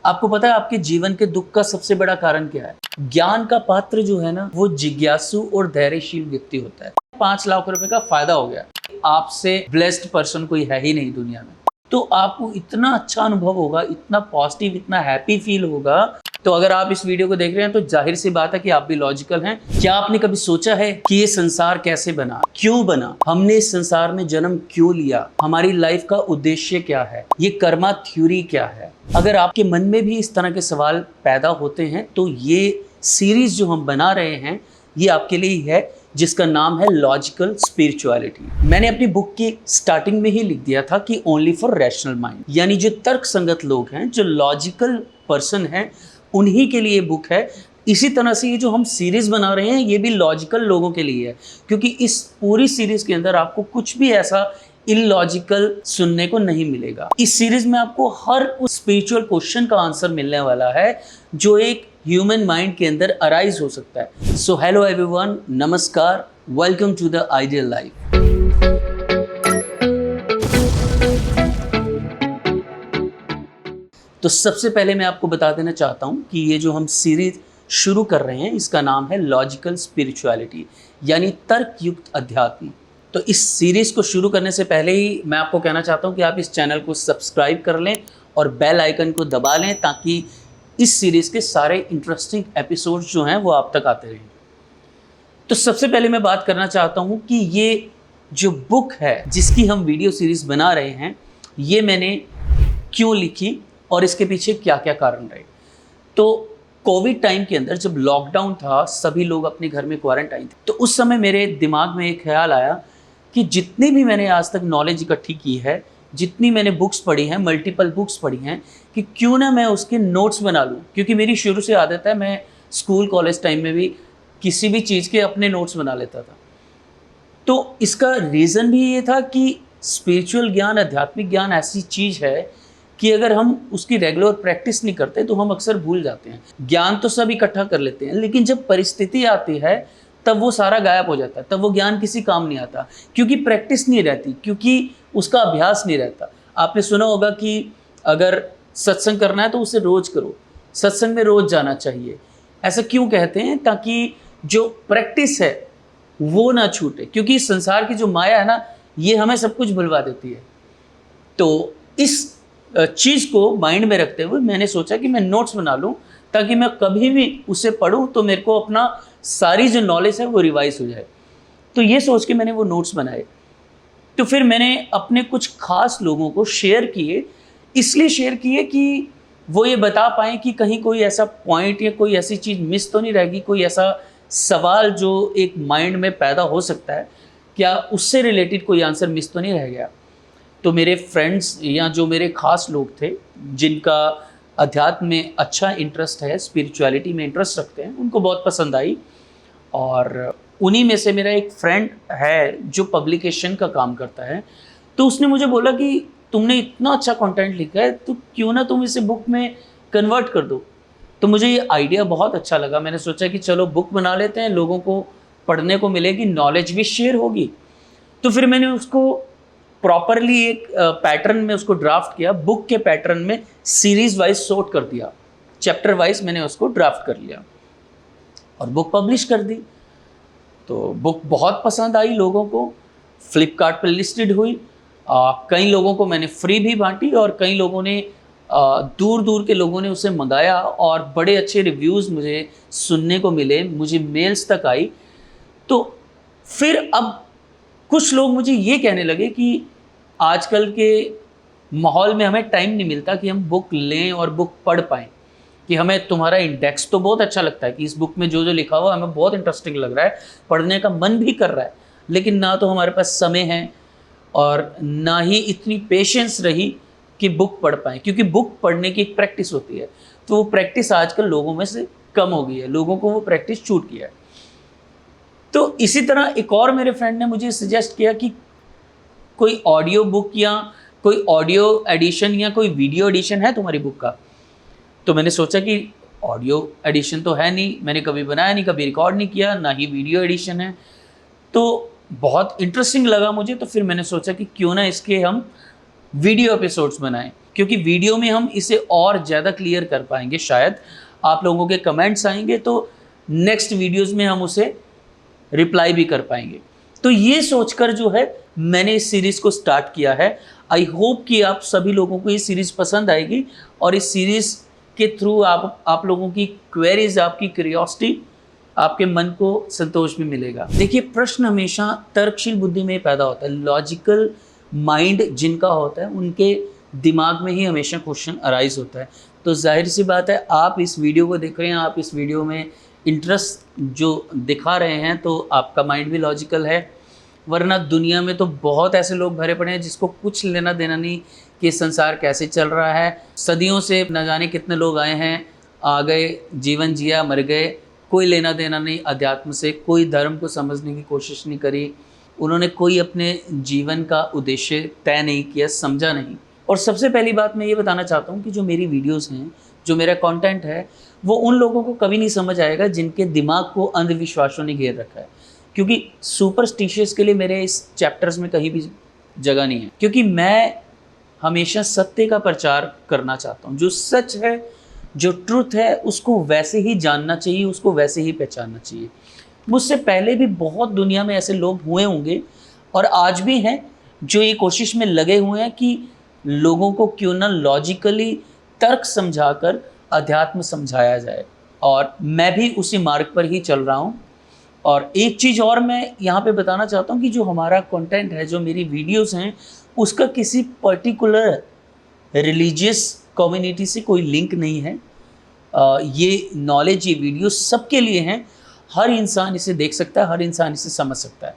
आपको पता है आपके जीवन के दुख का सबसे बड़ा कारण क्या है? ज्ञान का पात्र जो है ना, वो जिज्ञासु और धैर्यशील व्यक्ति होता है। 5 लाख रुपए का फायदा हो गया, आपसे ब्लेस्ड पर्सन कोई है ही नहीं दुनिया में। तो आपको इतना अच्छा अनुभव होगा, इतना पॉजिटिव, इतना हैप्पी फील होगा। तो अगर आप इस वीडियो को देख रहे हैं तो जाहिर सी बात है कि आप भी लॉजिकल हैं। क्या आपने कभी सोचा है कि ये संसार कैसे बना, क्यों बना, हमने इस संसार में जन्म क्यों लिया, हमारी लाइफ का उद्देश्य क्या है, ये कर्मा थ्योरी क्या है? अगर आपके मन में भी इस तरह के सवाल पैदा होते हैं तो ये सीरीज जो हम बना रहे हैं ये आपके लिए ही है, जिसका नाम है लॉजिकल स्पिरिचुअलिटी। मैंने अपनी बुक की स्टार्टिंग में ही लिख दिया था कि ओनली फॉर रैशनल माइंड, यानी जो तर्क संगत लोग हैं, जो लॉजिकल पर्सन हैं, उन्हीं के लिए बुक है। इसी तरह से ये जो हम सीरीज बना रहे हैं ये भी लॉजिकल लोगों के लिए है, क्योंकि इस पूरी सीरीज के अंदर आपको कुछ भी ऐसा इलॉजिकल सुनने को नहीं मिलेगा। इस सीरीज में आपको हर उस स्पिरिचुअल क्वेश्चन का आंसर मिलने वाला है जो एक ह्यूमन माइंड के अंदर अराइज हो सकता है। सो हेलो एवरीवन, नमस्कार, welcome to the ideal life. तो सबसे पहले मैं आपको बता देना चाहता हूं कि ये जो हम सीरीज शुरू कर रहे हैं इसका नाम है लॉजिकल स्पिरिचुअलिटी, यानी तर्क युक्त अध्यात्म। तो इस सीरीज को शुरू करने से पहले ही मैं आपको कहना चाहता हूं कि आप इस चैनल को सब्सक्राइब कर लें और बेल आइकन को दबा लें, ताकि इस सीरीज के सारे इंटरेस्टिंग एपिसोड्स जो हैं वो आप तक आते रहें। तो सबसे पहले मैं बात करना चाहता हूं कि ये जो बुक है जिसकी हम वीडियो सीरीज बना रहे हैं, ये मैंने क्यों लिखी और इसके पीछे क्या क्या कारण रहे। तो कोविड टाइम के अंदर जब लॉकडाउन था, सभी लोग अपने घर में क्वारंटाइन थे, तो उस समय मेरे दिमाग में एक ख्याल आया कि जितनी भी मैंने आज तक नॉलेज इकट्ठी की है, जितनी मैंने बुक्स पढ़ी हैं, मल्टीपल बुक्स पढ़ी हैं, कि क्यों ना मैं उसके नोट्स बना लूँ। क्योंकि मेरी शुरू से आदत है, मैं स्कूल कॉलेज टाइम में भी किसी भी चीज़ के अपने नोट्स बना लेता था। तो इसका रीज़न भी ये था कि स्पिरिचुअल ज्ञान, आध्यात्मिक ज्ञान ऐसी चीज़ है कि अगर हम उसकी रेगुलर प्रैक्टिस नहीं करते तो हम अक्सर भूल जाते हैं। ज्ञान तो सब इकट्ठा कर लेते हैं, लेकिन जब परिस्थिति आती है तब वो सारा गायब हो जाता है, तब वो ज्ञान किसी काम नहीं आता, क्योंकि प्रैक्टिस नहीं रहती, क्योंकि उसका अभ्यास नहीं रहता। आपने सुना होगा कि अगर सत्संग करना है तो उसे रोज़ करो, सत्संग में रोज़ जाना चाहिए। ऐसा क्यों कहते हैं? ताकि जो प्रैक्टिस है वो ना छूटे, क्योंकि इस संसार की जो माया है ना, ये हमें सब कुछ भुलवा देती है। तो इस चीज़ को माइंड में रखते हुए मैंने सोचा कि मैं नोट्स बना लूँ, ताकि मैं कभी भी उसे पढूं तो मेरे को अपना सारी जो नॉलेज है वो रिवाइज हो जाए। तो ये सोच के मैंने वो नोट्स बनाए। तो फिर मैंने अपने कुछ खास लोगों को शेयर किए, इसलिए शेयर किए कि वो ये बता पाएँ कि कहीं कोई ऐसा पॉइंट या कोई ऐसी चीज़ मिस तो नहीं रहेगी, कोई ऐसा सवाल जो एक माइंड में पैदा हो सकता है, क्या उससे रिलेटेड कोई आंसर मिस तो नहीं रह गया। तो मेरे फ्रेंड्स या जो मेरे ख़ास लोग थे जिनका अध्यात्म में अच्छा इंटरेस्ट है, स्पिरिचुअलिटी में इंटरेस्ट रखते हैं, उनको बहुत पसंद आई। और उन्हीं में से मेरा एक फ्रेंड है जो पब्लिकेशन का काम करता है। तो उसने मुझे बोला कि तुमने इतना अच्छा कंटेंट लिखा है, तो क्यों ना तुम इसे बुक में कन्वर्ट कर दो। तो मुझे ये आइडिया बहुत अच्छा लगा। मैंने सोचा कि चलो बुक बना लेते हैं, लोगों को पढ़ने को मिलेगी, नॉलेज भी शेयर होगी। तो फिर मैंने उसको प्रॉपरली एक पैटर्न में उसको ड्राफ्ट किया, बुक के पैटर्न में सीरीज वाइज सॉर्ट कर दिया, चैप्टर वाइज मैंने उसको ड्राफ्ट कर लिया और बुक पब्लिश कर दी। तो बुक बहुत पसंद आई लोगों को, फ्लिपकार्ट पर लिस्टेड हुई। कई लोगों को मैंने फ्री भी बांटी और कई लोगों ने दूर दूर के लोगों ने उसे मंगाया और बड़े अच्छे रिव्यूज़ मुझे सुनने को मिले, मुझे मेल्स तक आई। तो फिर अब कुछ लोग मुझे ये कहने लगे कि आजकल के माहौल में हमें टाइम नहीं मिलता कि हम बुक लें और बुक पढ़ पाएँ, कि हमें तुम्हारा इंडेक्स तो बहुत अच्छा लगता है कि इस बुक में जो जो लिखा हुआ हमें बहुत इंटरेस्टिंग लग रहा है, पढ़ने का मन भी कर रहा है, लेकिन ना तो हमारे पास समय है और ना ही इतनी पेशेंस रही कि बुक पढ़ पाएँ, क्योंकि बुक पढ़ने की एक प्रैक्टिस होती है। तो वो प्रैक्टिस आजकल लोगों में से कम हो गई है, लोगों को वो प्रैक्टिस छूट गया है। तो इसी तरह एक और मेरे फ्रेंड ने मुझे सजेस्ट किया कि कोई ऑडियो बुक या कोई ऑडियो एडिशन या कोई वीडियो एडिशन है तुम्हारी बुक का। तो मैंने सोचा कि ऑडियो एडिशन तो है नहीं, मैंने कभी बनाया नहीं, कभी रिकॉर्ड नहीं किया, ना ही वीडियो एडिशन है। तो बहुत इंटरेस्टिंग लगा मुझे। तो फिर मैंने सोचा कि क्यों ना इसके हम वीडियो एपिसोड्स बनाएं, क्योंकि वीडियो में हम इसे और ज़्यादा क्लियर कर पाएंगे। शायद आप लोगों के कमेंट्स आएंगे तो नेक्स्ट वीडियोस में हम उसे रिप्लाई भी कर पाएंगे। तो ये सोचकर जो है मैंने इस सीरीज़ को स्टार्ट किया है। आई होप कि आप सभी लोगों को ये सीरीज़ पसंद आएगी और इस सीरीज़ के थ्रू आप लोगों की क्वेरीज, आपकी क्यूरियोसिटी, आपके मन को संतोष भी मिलेगा। देखिए, प्रश्न हमेशा तर्कशील बुद्धि में पैदा होता है। लॉजिकल माइंड जिनका होता है उनके दिमाग में ही हमेशा क्वेश्चन अराइज होता है। तो जाहिर सी बात है, आप इस वीडियो को देख रहे हैं, आप इस वीडियो में इंटरेस्ट जो दिखा रहे हैं, तो आपका माइंड भी लॉजिकल है। वरना दुनिया में तो बहुत ऐसे लोग भरे पड़े हैं जिसको कुछ लेना देना नहीं कि संसार कैसे चल रहा है। सदियों से न जाने कितने लोग आए हैं, आ गए, जीवन जिया, मर गए, कोई लेना देना नहीं अध्यात्म से, कोई धर्म को समझने की कोशिश नहीं करी, उन्होंने कोई अपने जीवन का उद्देश्य तय नहीं किया, समझा नहीं। और सबसे पहली बात मैं ये बताना चाहता हूँ कि जो मेरी वीडियोस हैं, जो मेरा कंटेंट है, वो उन लोगों को कभी नहीं समझ आएगा जिनके दिमाग को अंधविश्वासों ने घेर रखा है। क्योंकि सुपरस्टिशियस के लिए मेरे इस चैप्टर्स में कहीं भी जगह नहीं है, क्योंकि मैं हमेशा सत्य का प्रचार करना चाहता हूँ। जो सच है, जो ट्रुथ है, उसको वैसे ही जानना चाहिए, उसको वैसे ही पहचानना चाहिए। मुझसे पहले भी बहुत दुनिया में ऐसे लोग हुए होंगे और आज भी हैं जो ये कोशिश में लगे हुए हैं कि लोगों को क्यों ना लॉजिकली तर्क समझाकर अध्यात्म समझाया जाए, और मैं भी उसी मार्ग पर ही चल रहा हूँ। और एक चीज़ और मैं यहाँ पे बताना चाहता हूँ कि जो हमारा कंटेंट है, जो मेरी वीडियोस हैं, उसका किसी पर्टिकुलर रिलीजियस कम्युनिटी से कोई लिंक नहीं है। ये नॉलेज, ये वीडियो सबके लिए हैं। हर इंसान इसे देख सकता है, हर इंसान इसे समझ सकता है।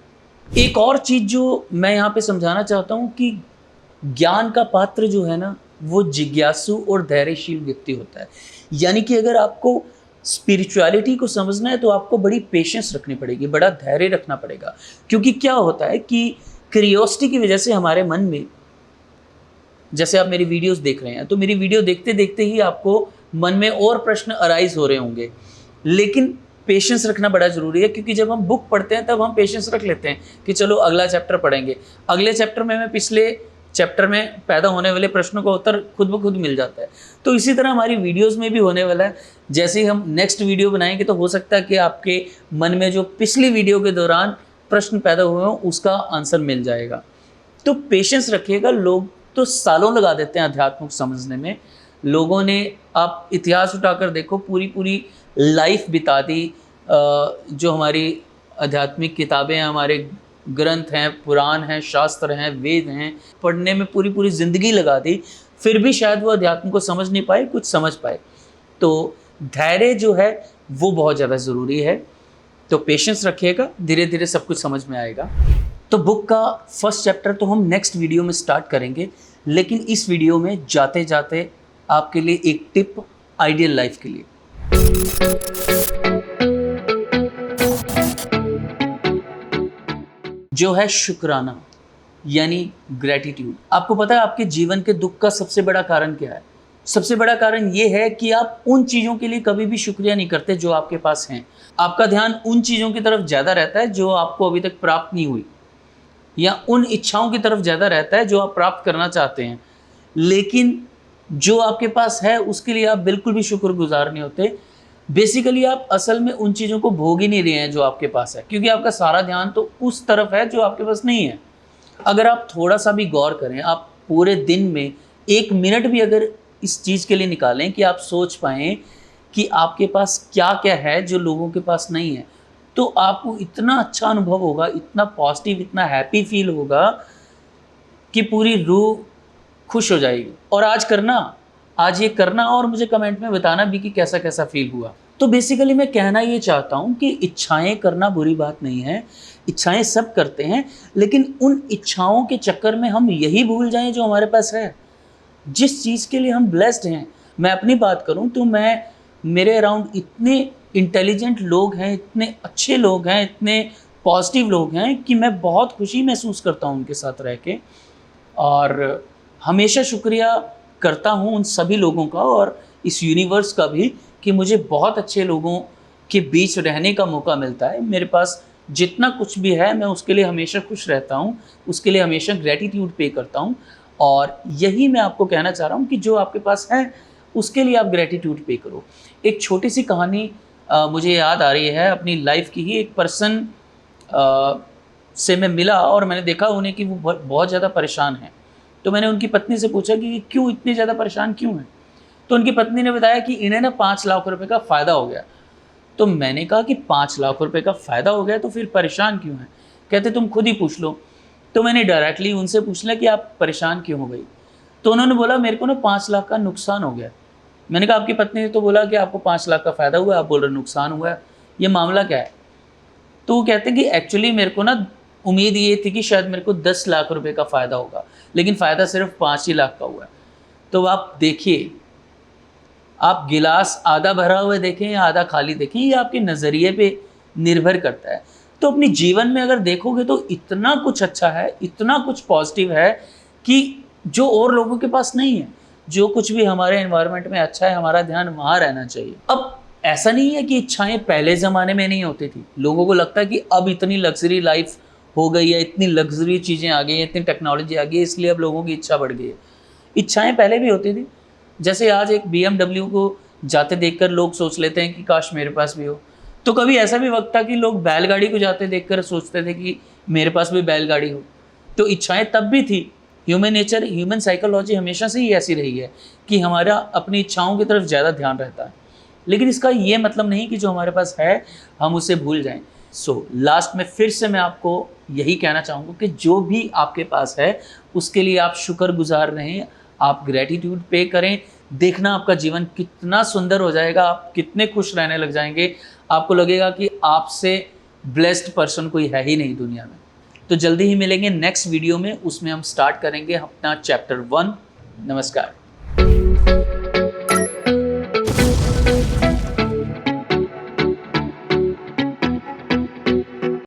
एक और चीज़ जो मैं यहाँ पे समझाना चाहता हूँ कि ज्ञान का पात्र जो है ना, वो जिज्ञासु और धैर्यशील व्यक्ति होता है। यानी कि अगर आपको स्पिरिचुअलिटी को समझना है तो आपको बड़ी पेशेंस रखनी पड़ेगी, बड़ा धैर्य रखना पड़ेगा। क्योंकि क्या होता है कि क्यूरियोसिटी की वजह से हमारे मन में, जैसे आप मेरी वीडियोस देख रहे हैं, तो मेरी वीडियो देखते देखते ही आपको मन में और प्रश्न अराइज हो रहे होंगे, लेकिन पेशेंस रखना बड़ा ज़रूरी है। क्योंकि जब हम बुक पढ़ते हैं तब हम पेशेंस रख लेते हैं कि चलो अगला चैप्टर पढ़ेंगे, अगले चैप्टर में मैं पिछले चैप्टर में पैदा होने वाले प्रश्नों का उत्तर खुद ब खुद मिल जाता है। तो इसी तरह हमारी वीडियोस में भी होने वाला है। जैसे ही हम नेक्स्ट वीडियो बनाएंगे तो हो सकता है कि आपके मन में जो पिछली वीडियो के दौरान प्रश्न पैदा हुए हों, उसका आंसर मिल जाएगा। तो पेशेंस रखिएगा। लोग तो सालों लगा देते हैं अध्यात्म को समझने में। लोगों ने, आप इतिहास उठाकर देखो, पूरी लाइफ बिता दी। जो हमारी आध्यात्मिक किताबें हैं, हमारे ग्रंथ हैं, पुराण हैं, शास्त्र हैं, वेद हैं, पढ़ने में पूरी ज़िंदगी लगा दी, फिर भी शायद वो अध्यात्म को समझ नहीं पाए, कुछ समझ पाए। तो धैर्य जो है वो बहुत ज़्यादा ज़रूरी है। तो पेशेंस रखिएगा, धीरे धीरे सब कुछ समझ में आएगा। तो बुक का फर्स्ट चैप्टर तो हम नेक्स्ट वीडियो में स्टार्ट करेंगे, लेकिन इस वीडियो में जाते जाते आपके लिए एक टिप आइडियल लाइफ के लिए। जो है शुक्राना, यानी ग्रेटिट्यूड। आपको पता है आपके जीवन के दुख का सबसे बड़ा कारण क्या है? सबसे बड़ा कारण ये है कि आप उन चीज़ों के लिए कभी भी शुक्रिया नहीं करते जो आपके पास हैं। आपका ध्यान उन चीज़ों की तरफ ज़्यादा रहता है जो आपको अभी तक प्राप्त नहीं हुई, या उन इच्छाओं की तरफ ज़्यादा रहता है जो आप प्राप्त करना चाहते हैं। लेकिन जो आपके पास है उसके लिए आप बिल्कुल भी शुक्रगुजार नहीं होते। बेसिकली आप असल में उन चीज़ों को भोग ही नहीं रहे हैं जो आपके पास है, क्योंकि आपका सारा ध्यान तो उस तरफ है जो आपके पास नहीं है। अगर आप थोड़ा सा भी गौर करें, आप पूरे दिन में 1 मिनट भी अगर इस चीज़ के लिए निकालें कि आप सोच पाएँ कि आपके पास क्या क्या है जो लोगों के पास नहीं है, तो आपको इतना अच्छा अनुभव होगा, इतना पॉजिटिव, इतना हैप्पी फील होगा कि पूरी रूह खुश हो जाएगी। और आज ये करना और मुझे कमेंट में बताना भी कि कैसा कैसा फील हुआ। तो बेसिकली मैं कहना ये चाहता हूँ कि इच्छाएं करना बुरी बात नहीं है, इच्छाएं सब करते हैं, लेकिन उन इच्छाओं के चक्कर में हम यही भूल जाएं जो हमारे पास है, जिस चीज़ के लिए हम ब्लेस्ड हैं। मैं अपनी बात करूं तो मेरे अराउंड इतने इंटेलिजेंट लोग हैं, इतने अच्छे लोग हैं, इतने पॉजिटिव लोग हैं कि मैं बहुत खुशी महसूस करता हूं उनके साथ रह के, और हमेशा शुक्रिया करता हूं उन सभी लोगों का और इस यूनिवर्स का भी कि मुझे बहुत अच्छे लोगों के बीच रहने का मौका मिलता है। मेरे पास जितना कुछ भी है मैं उसके लिए हमेशा खुश रहता हूँ, उसके लिए हमेशा ग्रेटिट्यूड पे करता हूँ। और यही मैं आपको कहना चाह रहा हूँ कि जो आपके पास है उसके लिए आप ग्रेटिट्यूड पे करो। एक छोटी सी कहानी मुझे याद आ रही है अपनी लाइफ की ही। एक पर्सन से मैं मिला और मैंने देखा उन्हें कि वो बहुत ज़्यादा परेशान हैं। तो मैंने उनकी पत्नी से पूछा कि क्यों इतने ज़्यादा परेशान क्यों हैं? तो उनकी पत्नी ने बताया कि इन्हें ना 5 लाख रुपए का फ़ायदा हो गया। तो मैंने कहा कि 5 लाख रुपए का फ़ायदा हो गया तो फिर परेशान क्यों हैं? कहते तुम खुद ही पूछ लो। तो मैंने डायरेक्टली उनसे पूछ लिया कि आप परेशान क्यों हो गई? तो उन्होंने बोला मेरे को ना 5 लाख का नुकसान हो गया। मैंने कहा आपकी पत्नी ने तो बोला कि आपको 5 लाख का फ़ायदा हुआ, आप बोल रहे नुकसान हुआ है, ये मामला क्या है? तो वो कहते हैं कि एक्चुअली मेरे को ना उम्मीद ये थी कि शायद मेरे को 10 लाख रुपए का फ़ायदा होगा, लेकिन फ़ायदा सिर्फ 5 ही लाख का हुआ है। तो आप देखिए, आप गिलास आधा भरा हुआ देखें या आधा खाली देखें, ये आपके नज़रिए पे निर्भर करता है। तो अपने जीवन में अगर देखोगे तो इतना कुछ अच्छा है, इतना कुछ पॉजिटिव है कि जो और लोगों के पास नहीं है। जो कुछ भी हमारे एनवायरनमेंट में अच्छा है, हमारा ध्यान वहाँ रहना चाहिए। अब ऐसा नहीं है कि इच्छाएं पहले ज़माने में नहीं होती थी। लोगों को लगता है कि अब इतनी लग्जरी लाइफ हो गई है, इतनी लग्जरी चीज़ें आ गई हैं, इतनी टेक्नोलॉजी आ गई है, इसलिए अब लोगों की इच्छा बढ़ गई है। इच्छाएं पहले भी होती थी। जैसे आज एक BMW को जाते देखकर लोग सोच लेते हैं कि काश मेरे पास भी हो। तो कभी ऐसा भी वक्त था कि लोग बैलगाड़ी को जाते देखकर सोचते थे कि मेरे पास भी बैलगाड़ी हो। तो इच्छाएं तब भी थी। ह्यूमन नेचर, ह्यूमन साइकोलॉजी हमेशा से ही ऐसी रही है कि हमारा अपनी इच्छाओं की तरफ ज़्यादा ध्यान रहता है। लेकिन इसका ये मतलब नहीं कि जो हमारे पास है हम उसे भूल जाएं। सो लास्ट में फिर से मैं आपको यही कहना चाहूँगा कि जो भी आपके पास है उसके लिए आप शुक्रगुजार रहें, आप ग्रेटिट्यूड पे करें। देखना आपका जीवन कितना सुंदर हो जाएगा, आप कितने खुश रहने लग जाएंगे। आपको लगेगा कि आपसे ब्लेस्ड पर्सन कोई है ही नहीं दुनिया में। तो जल्दी ही मिलेंगे नेक्स्ट वीडियो में, उसमें हम स्टार्ट करेंगे अपना चैप्टर 1। नमस्कार।